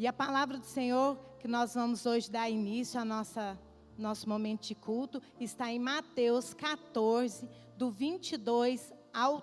E a palavra do Senhor, que nós vamos hoje dar início ao nosso momento de culto, está em Mateus 14, do 22 ao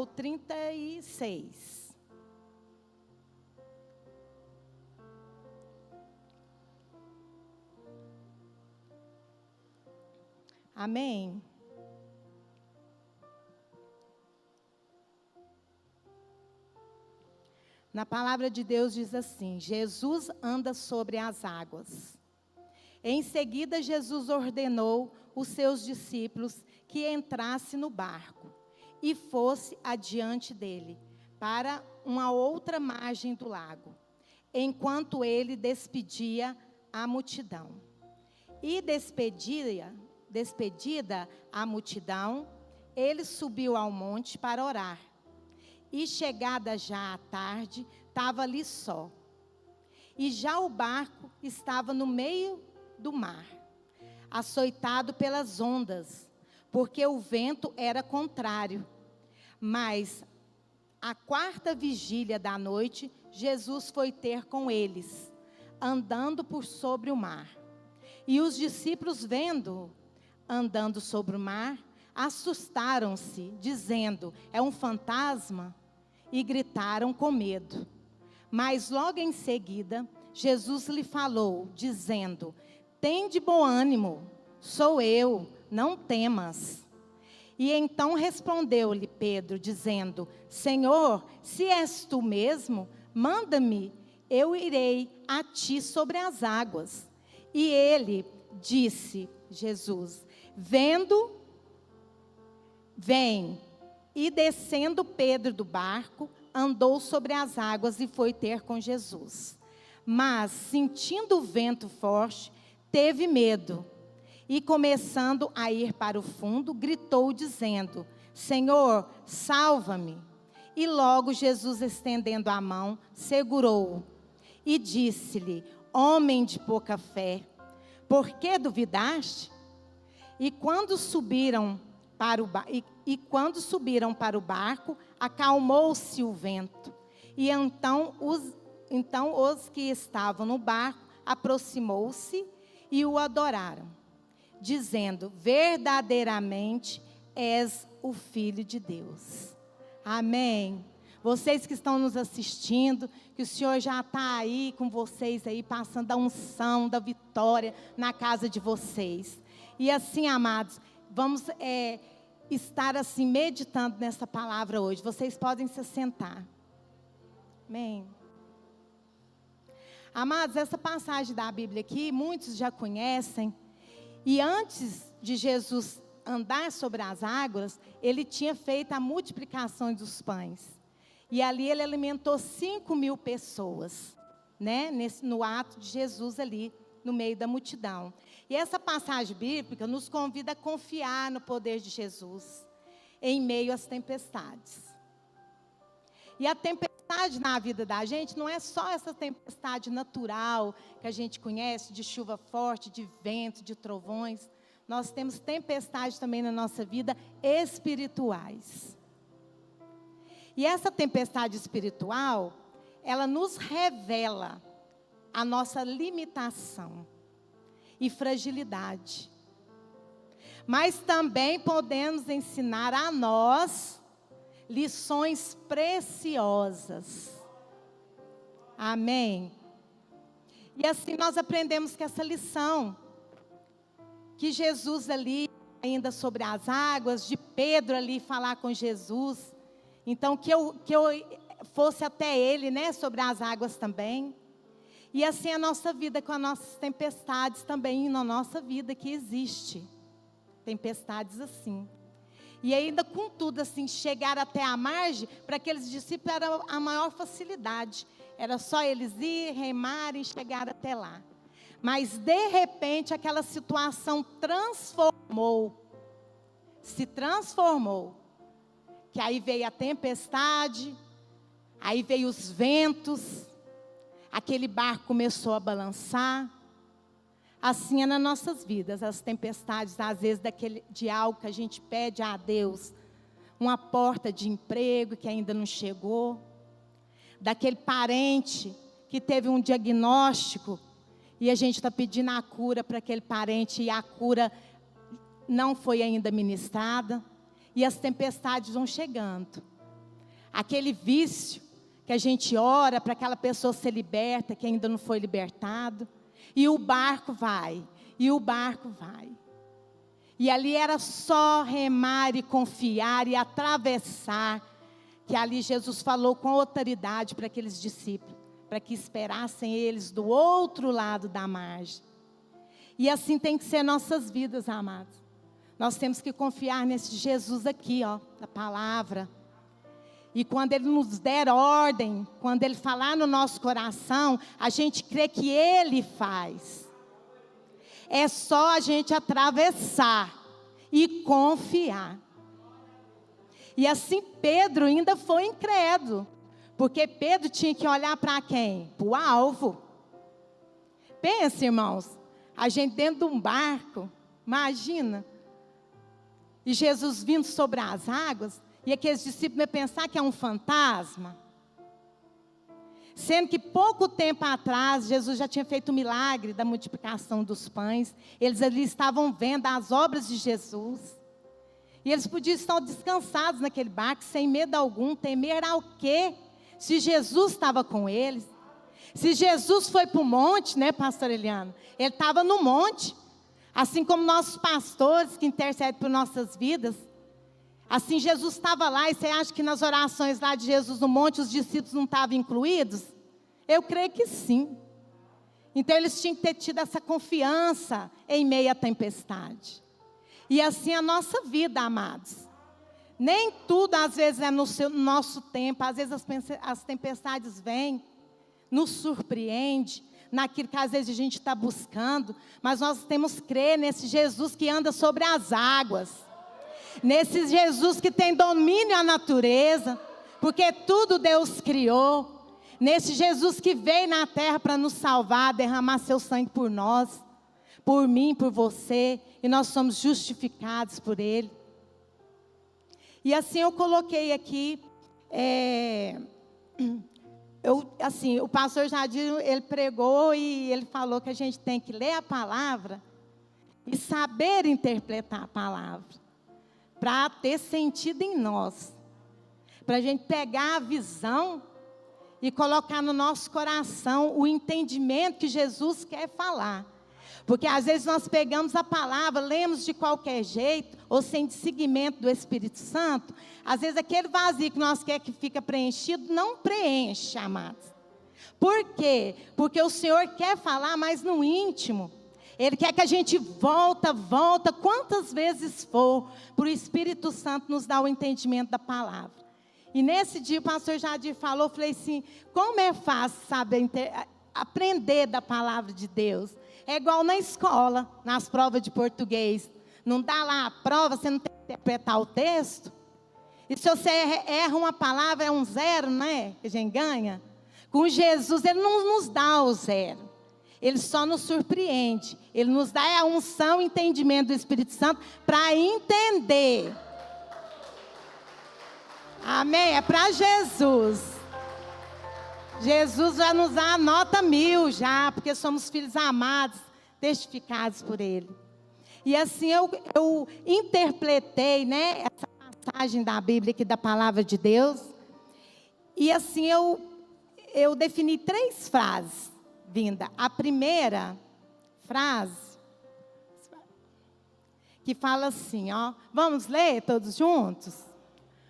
36. Amém? Na palavra de Deus diz assim: Jesus anda sobre as águas. Em seguida, Jesus ordenou os seus discípulos que entrasse no barco e fosse adiante dele, para uma outra margem do lago, enquanto ele despedia a multidão. E despedida a multidão, ele subiu ao monte para orar. E chegada já a tarde, estava ali só. E já o barco estava no meio do mar, açoitado pelas ondas, porque o vento era contrário. Mas, à quarta vigília da noite, Jesus foi ter com eles, andando por sobre o mar. E os discípulos, vendo-o andando sobre o mar, assustaram-se, dizendo: é um fantasma? E gritaram com medo. Mas logo em seguida, Jesus lhe falou, dizendo: tende bom ânimo, sou eu, não temas. E então respondeu-lhe Pedro, dizendo: Senhor, se és tu mesmo, manda-me, eu irei a ti sobre as águas. E ele disse, Jesus, vem. E descendo Pedro do barco, andou sobre as águas e foi ter com Jesus. Mas, sentindo o vento forte, teve medo. E começando a ir para o fundo, gritou dizendo: Senhor, salva-me. E logo Jesus, estendendo a mão, segurou-o. E disse-lhe: homem de pouca fé, por que duvidaste? E quando subiram para o barco, acalmou-se o vento. E então os que estavam no barco aproximou-se e o adoraram, dizendo: verdadeiramente és o Filho de Deus. Amém. Vocês que estão nos assistindo, que o Senhor já está aí com vocês aí, passando a unção da vitória na casa de vocês. E assim, amados, vamos estar assim meditando nessa palavra hoje. Vocês podem se sentar. Amém. Amados, essa passagem da Bíblia aqui, muitos já conhecem. E antes de Jesus andar sobre as águas, ele tinha feito a multiplicação dos pães. E ali ele alimentou 5.000 pessoas, né? No ato de Jesus ali, no meio da multidão. E essa passagem bíblica nos convida a confiar no poder de Jesus, em meio às tempestades. E a tempestade na vida da gente não é só essa tempestade natural que a gente conhece, de chuva forte, de vento, de trovões. Nós temos tempestades também na nossa vida espirituais. E essa tempestade espiritual, ela nos revela a nossa limitação e fragilidade. Mas também podemos ensinar a nós lições preciosas. Amém? E assim nós aprendemos que essa lição, que Jesus ali, ainda sobre as águas, de Pedro ali falar com Jesus, então que eu fosse até ele, né, sobre as águas também. E assim a nossa vida, com as nossas tempestades também na nossa vida que existe. Tempestades assim. E ainda com tudo assim, chegar até a margem, para aqueles discípulos era a maior facilidade. Era só eles ir, remarem e chegar até lá. Mas de repente aquela situação se transformou. Que aí veio a tempestade, aí veio os ventos, aquele barco começou a balançar. Assim é nas nossas vidas, as tempestades, às vezes, de algo que a gente pede a Deus, uma porta de emprego que ainda não chegou, daquele parente que teve um diagnóstico e a gente está pedindo a cura para aquele parente e a cura não foi ainda ministrada, e as tempestades vão chegando. Aquele vício que a gente ora para aquela pessoa ser liberta, que ainda não foi libertado, e o barco vai, e o barco vai. E ali era só remar e confiar e atravessar, que ali Jesus falou com autoridade para aqueles discípulos, para que esperassem eles do outro lado da margem. E assim tem que ser nossas vidas, amados. Nós temos que confiar nesse Jesus aqui, ó, da palavra. E quando Ele nos der ordem, quando Ele falar no nosso coração, a gente crê que Ele faz. É só a gente atravessar e confiar. E assim Pedro ainda foi incrédulo, porque Pedro tinha que olhar para quem? Para o alvo. Pensa, irmãos, a gente dentro de um barco, imagina, e Jesus vindo sobre as águas, e aqueles discípulos iam pensar que é um fantasma. Sendo que pouco tempo atrás, Jesus já tinha feito o milagre da multiplicação dos pães. Eles ali estavam vendo as obras de Jesus. E eles podiam estar descansados naquele barco, sem medo algum. Temer ao quê? Se Jesus estava com eles. Se Jesus foi para o monte, né, pastor Eliano? Ele estava no monte. Assim como nossos pastores que intercedem por nossas vidas. Assim Jesus estava lá, e você acha que nas orações lá de Jesus no monte, os discípulos não estavam incluídos? Eu creio que sim. Então eles tinham que ter tido essa confiança em meio à tempestade. E assim a nossa vida, amados. Nem tudo às vezes é no nosso tempo, às vezes as tempestades vêm, nos surpreende, naquilo que às vezes a gente está buscando, mas nós temos que crer nesse Jesus que anda sobre as águas. Nesse Jesus que tem domínio à natureza, porque tudo Deus criou. Nesse Jesus que veio na terra para nos salvar, derramar seu sangue por nós, por mim, por você, e nós somos justificados por Ele. E assim eu coloquei aqui, o pastor Jadir, ele pregou e ele falou que a gente tem que ler a palavra e saber interpretar a palavra, para ter sentido em nós, para a gente pegar a visão e colocar no nosso coração o entendimento que Jesus quer falar. Porque às vezes nós pegamos a palavra, lemos de qualquer jeito, ou sem seguimento do Espírito Santo, às vezes aquele vazio que nós queremos que fica preenchido, não preenche, amados. Por quê? Porque o Senhor quer falar, mas no íntimo. Ele quer que a gente volta, quantas vezes for, para o Espírito Santo nos dar o entendimento da palavra. E nesse dia o pastor Jadir falou, eu falei assim, como é fácil saber aprender da palavra de Deus. É igual na escola, nas provas de português. Não dá lá a prova, você não tem que interpretar o texto. E se você erra uma palavra, é um 0, né? Que a gente ganha. Com Jesus, Ele não nos dá o 0. Ele só nos surpreende. Ele nos dá a unção e entendimento do Espírito Santo para entender. Amém? É para Jesus. Jesus vai nos dar a nota 1000 já, porque somos filhos amados, testificados por Ele. E assim eu interpretei, né, essa passagem da Bíblia aqui, da palavra de Deus. E assim eu defini 3 frases. Vinda. A primeira frase, que fala assim, ó, vamos ler todos juntos?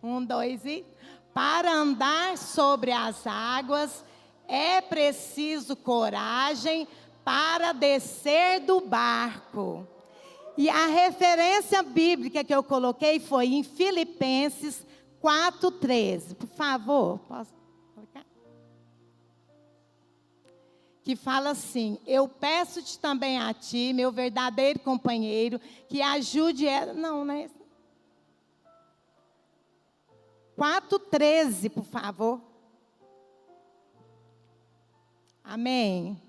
1, 2 e... Para andar sobre as águas, é preciso coragem para descer do barco. E a referência bíblica que eu coloquei foi em Filipenses 4:13. Por favor, posso colocar? Que fala assim, eu peço-te também a ti, meu verdadeiro companheiro, que ajude ela. Não é isso. 4:13, por favor. Amém.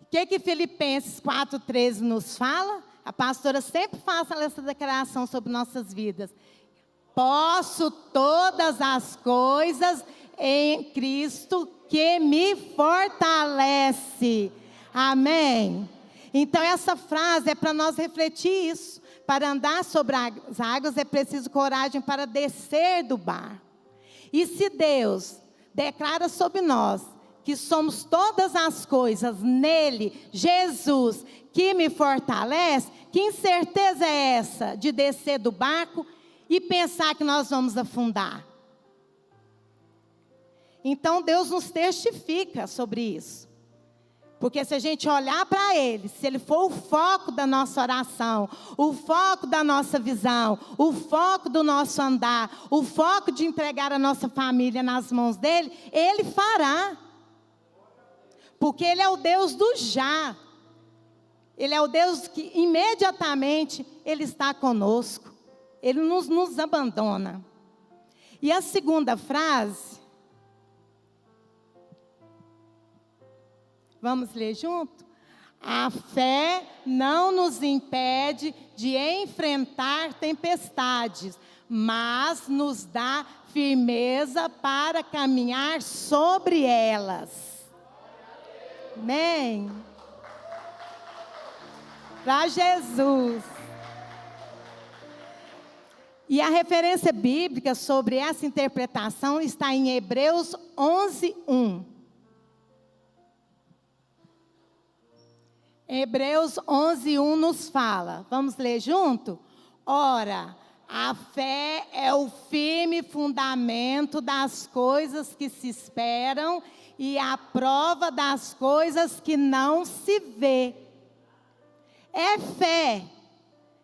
O que Filipenses 4:13 nos fala? A pastora sempre faz essa declaração sobre nossas vidas. Posso todas as coisas em Cristo que me fortalece. Amém? Então essa frase é para nós refletir isso. Para andar sobre as águas é preciso coragem para descer do barco. E se Deus declara sobre nós que somos todas as coisas nele, Jesus, que me fortalece, que incerteza é essa de descer do barco e pensar que nós vamos afundar? Então Deus nos testifica sobre isso. Porque se a gente olhar para Ele, se Ele for o foco da nossa oração, o foco da nossa visão, o foco do nosso andar, o foco de entregar a nossa família nas mãos dEle, Ele fará. Porque Ele é o Deus do já. Ele é o Deus que imediatamente Ele está conosco. Ele nos abandona. E a segunda frase, vamos ler junto? A fé não nos impede de enfrentar tempestades, mas nos dá firmeza para caminhar sobre elas. Amém? Para Jesus. E a referência bíblica sobre essa interpretação está em Hebreus 11:1. Hebreus 11:1 nos fala, vamos ler junto? Ora, a fé é o firme fundamento das coisas que se esperam e a prova das coisas que não se vê. É fé,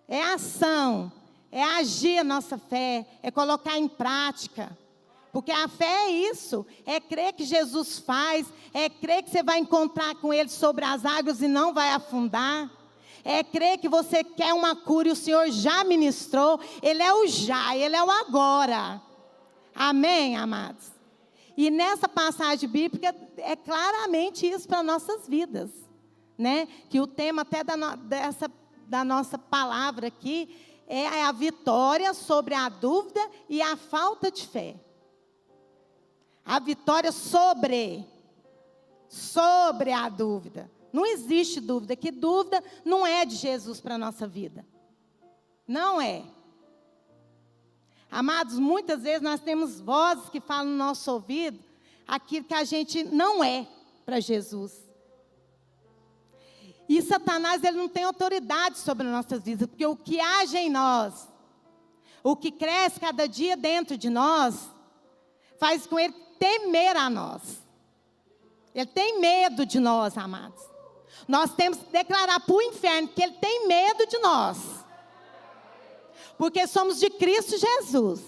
é ação, é agir a nossa fé, é colocar em prática. Porque a fé é isso, é crer que Jesus faz, é crer que você vai encontrar com Ele sobre as águas e não vai afundar. É crer que você quer uma cura e o Senhor já ministrou. Ele é o já, Ele é o agora. Amém, amados? E nessa passagem bíblica é claramente isso para nossas vidas, né? Que o tema até da nossa palavra aqui é a vitória sobre a dúvida e a falta de fé. A vitória sobre a dúvida. Não existe dúvida, que dúvida não é de Jesus para a nossa vida. Não é. Amados, muitas vezes nós temos vozes que falam no nosso ouvido aquilo que a gente não é para Jesus. E Satanás, ele não tem autoridade sobre as nossas vidas, porque o que age em nós, o que cresce cada dia dentro de nós, faz com ele temer a nós. Ele tem medo de nós, amados. Nós temos que declarar para o inferno que ele tem medo de nós. Porque somos de Cristo Jesus.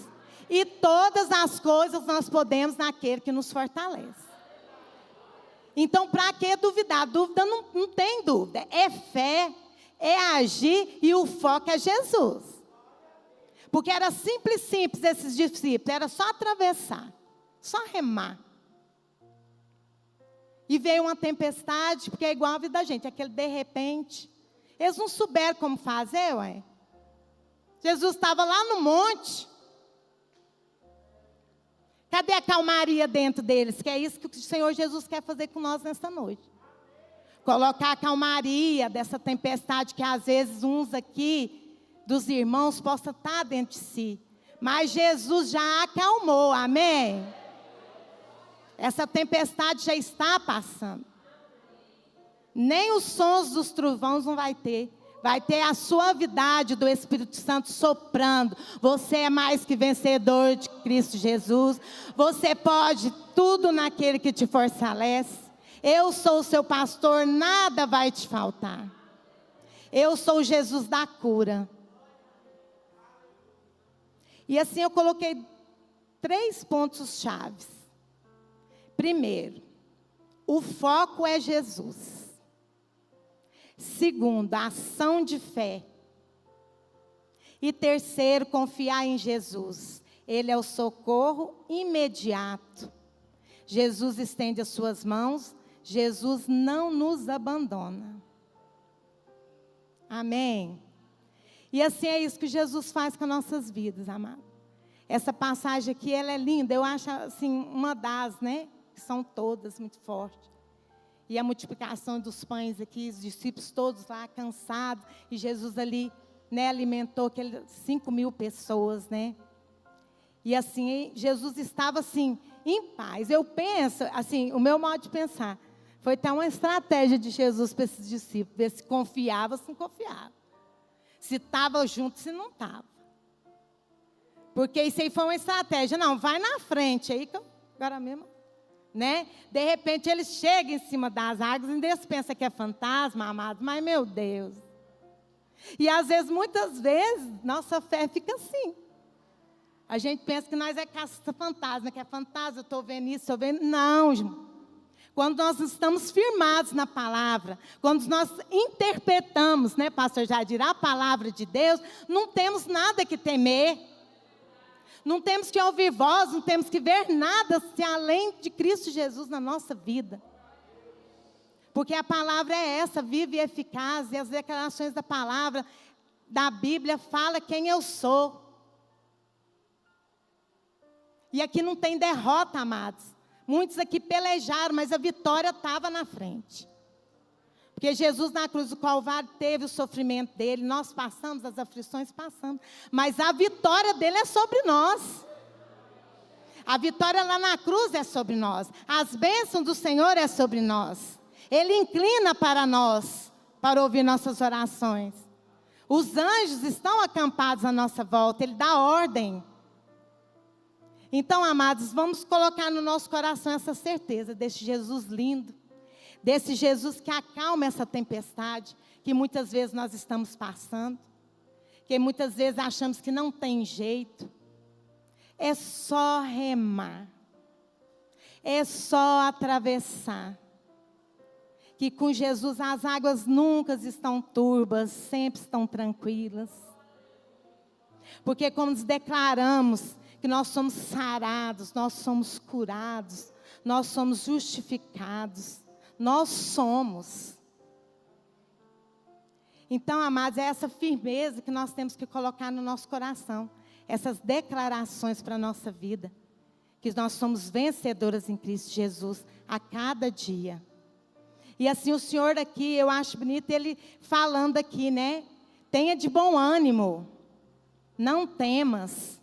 E todas as coisas nós podemos naquele que nos fortalece. Então, para que duvidar? Dúvida não tem dúvida. É fé, é agir e o foco é Jesus. Porque era simples esses discípulos. Era só atravessar. Só remar. E veio uma tempestade, porque é igual a vida da gente, aquele de repente. Eles não souberam como fazer, ué. Jesus estava lá no monte. Cadê a calmaria dentro deles? Que é isso que o Senhor Jesus quer fazer com nós nesta noite. Colocar a calmaria dessa tempestade que às vezes uns aqui, dos irmãos, possa estar dentro de si. Mas Jesus já acalmou, amém? Essa tempestade já está passando. Nem os sons dos trovões não vai ter. Vai ter a suavidade do Espírito Santo soprando. Você é mais que vencedor de Cristo Jesus. Você pode tudo naquele que te fortalece. Eu sou o seu pastor, nada vai te faltar. Eu sou o Jesus da cura. E assim eu coloquei 3 pontos chaves. Primeiro, o foco é Jesus. Segundo, a ação de fé. E terceiro, confiar em Jesus. Ele é o socorro imediato. Jesus estende as suas mãos. Jesus não nos abandona. Amém? E assim é isso que Jesus faz com as nossas vidas, amado. Essa passagem aqui, ela é linda. Eu acho, assim, uma das, né? Que são todas muito fortes. E a multiplicação dos pães aqui, os discípulos todos lá cansados. E Jesus ali, né, alimentou 5.000 pessoas, né? E assim, Jesus estava assim, em paz. Eu penso, assim, o meu modo de pensar, foi até uma estratégia de Jesus para esses discípulos, ver se confiava ou se não confiava. Se estava junto, se não estava. Porque isso aí foi uma estratégia. Não, vai na frente aí, que eu, agora mesmo, né? De repente, eles chegam em cima das águas, e eles pensam que é fantasma, amados, mas, meu Deus. E, às vezes, muitas vezes, nossa fé fica assim. A gente pensa que nós é caça-fantasma, que é fantasma, eu estou vendo isso, estou vendo... Não, irmão. Quando nós estamos firmados na palavra, quando nós interpretamos, né, pastor Jadir, a palavra de Deus, não temos nada que temer. Não temos que ouvir voz, não temos que ver nada se além de Cristo Jesus na nossa vida. Porque a palavra é essa, viva e eficaz, e as declarações da palavra, da Bíblia, fala quem eu sou. E aqui não tem derrota, amados. Muitos aqui pelejaram, mas a vitória estava na frente. Porque Jesus na cruz do Calvário teve o sofrimento dele, nós passamos, as aflições passamos. Mas a vitória dele é sobre nós. A vitória lá na cruz é sobre nós. As bênçãos do Senhor é sobre nós. Ele inclina para nós, para ouvir nossas orações. Os anjos estão acampados à nossa volta, Ele dá ordem. Então, amados, vamos colocar no nosso coração essa certeza desse Jesus lindo, desse Jesus que acalma essa tempestade, que muitas vezes nós estamos passando, que muitas vezes achamos que não tem jeito. É só remar, é só atravessar. Que com Jesus as águas nunca estão turbas, sempre estão tranquilas. Porque como nos declaramos que nós somos sarados, nós somos curados, nós somos justificados, nós somos. Então, amados, é essa firmeza que nós temos que colocar no nosso coração, essas declarações para a nossa vida, que nós somos vencedoras em Cristo Jesus a cada dia. E assim o Senhor aqui, eu acho bonito ele falando aqui, né? Tenha de bom ânimo, não temas.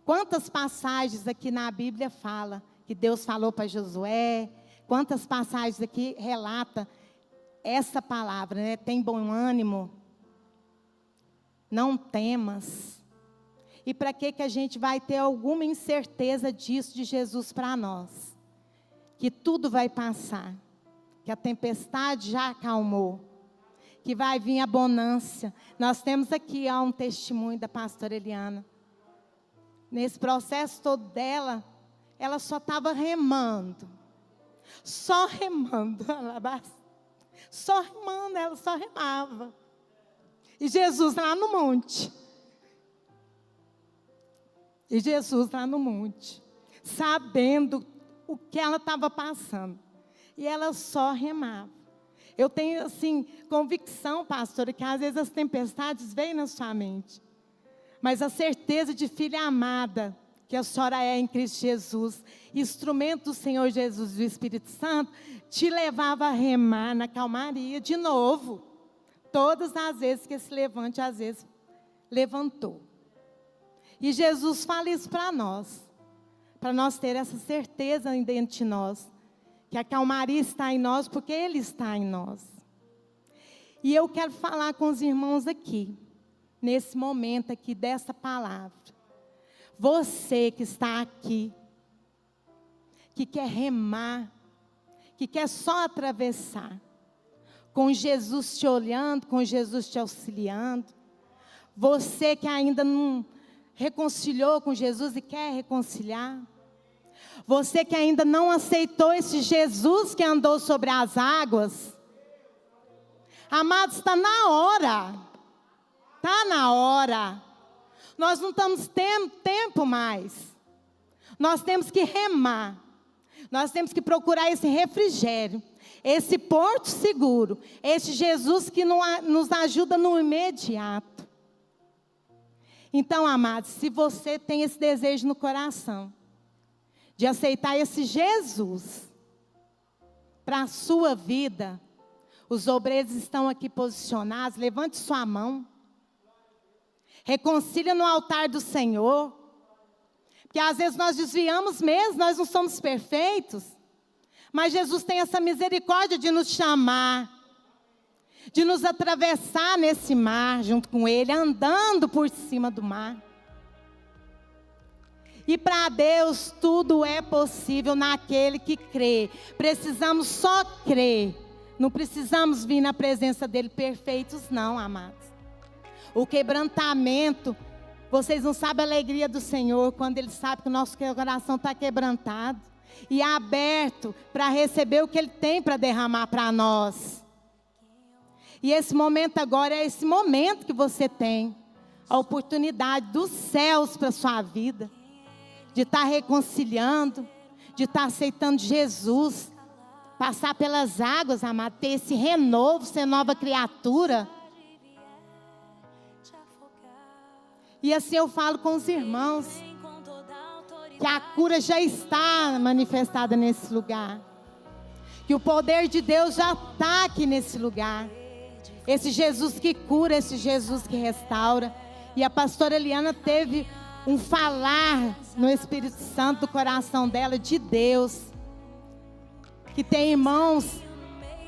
Quantas passagens aqui na Bíblia fala que Deus falou para Josué, quantas passagens aqui relata essa palavra, né? Tem bom ânimo, não temas. E para que a gente vai ter alguma incerteza disso de Jesus para nós? Que tudo vai passar, que a tempestade já acalmou, que vai vir a bonança. Nós temos aqui um testemunho da pastora Eliana. Nesse processo todo dela, ela só estava remando. Só remando. Só remando, ela só remava. E Jesus lá no monte. E Jesus lá no monte. Sabendo o que ela estava passando. E ela só remava. Eu tenho, assim, convicção, pastora, que às vezes as tempestades vêm na sua mente. Mas a certeza de filha amada, que a senhora é em Cristo Jesus, instrumento do Senhor Jesus e do Espírito Santo, te levava a remar na calmaria de novo. Todas as vezes que esse levante, às vezes, levantou. E Jesus fala isso para nós ter essa certeza dentro de nós, que a calmaria está em nós, porque Ele está em nós. E eu quero falar com os irmãos aqui, nesse momento aqui dessa palavra. Você que está aqui, que quer remar, que quer só atravessar, com Jesus te olhando, com Jesus te auxiliando. Você que ainda não reconciliou com Jesus e quer reconciliar. Você que ainda não aceitou esse Jesus que andou sobre as águas. Amados, está na hora. Está na hora. Nós não estamos tendo tempo mais. Nós temos que remar. Nós temos que procurar esse refrigério, esse porto seguro, esse Jesus que nos ajuda no imediato. Então, amados, se você tem esse desejo no coração, de aceitar esse Jesus para a sua vida, os obreiros estão aqui posicionados, levante sua mão, reconcilia no altar do Senhor, porque às vezes nós desviamos mesmo, nós não somos perfeitos, mas Jesus tem essa misericórdia de nos chamar, de nos atravessar nesse mar junto com Ele, andando por cima do mar. E para Deus tudo é possível naquele que crê. Precisamos só crer. Não precisamos vir na presença dEle perfeitos não, amados. O quebrantamento, vocês não sabem a alegria do Senhor quando Ele sabe que o nosso coração está quebrantado e aberto para receber o que Ele tem para derramar para nós. E esse momento agora é esse momento que você tem a oportunidade dos céus para a sua vida, de estar reconciliando, de estar aceitando Jesus, passar pelas águas, amado, ter esse renovo, ser nova criatura. E assim eu falo com os irmãos, que a cura já está manifestada nesse lugar, que o poder de Deus já está aqui nesse lugar. Esse Jesus que cura, esse Jesus que restaura. E a pastora Eliana teve um falar no Espírito Santo do coração dela, de Deus. Que tem irmãos,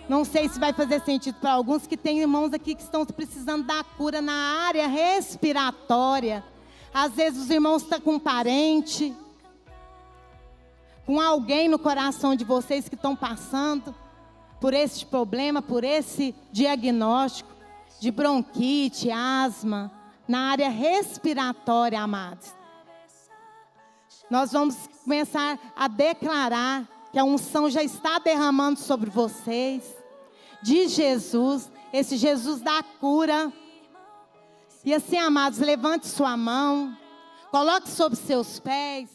não sei se vai fazer sentido para alguns, que tem irmãos aqui que estão precisando da cura na área respiratória. Às vezes os irmãos estão com um parente, com alguém no coração de vocês que estão passando por esse problema, por esse diagnóstico de bronquite, asma, na área respiratória, amados. Nós vamos começar a declarar que a unção já está derramando sobre vocês, de Jesus, esse Jesus da cura. E assim, amados, levante sua mão, coloque sobre seus pés.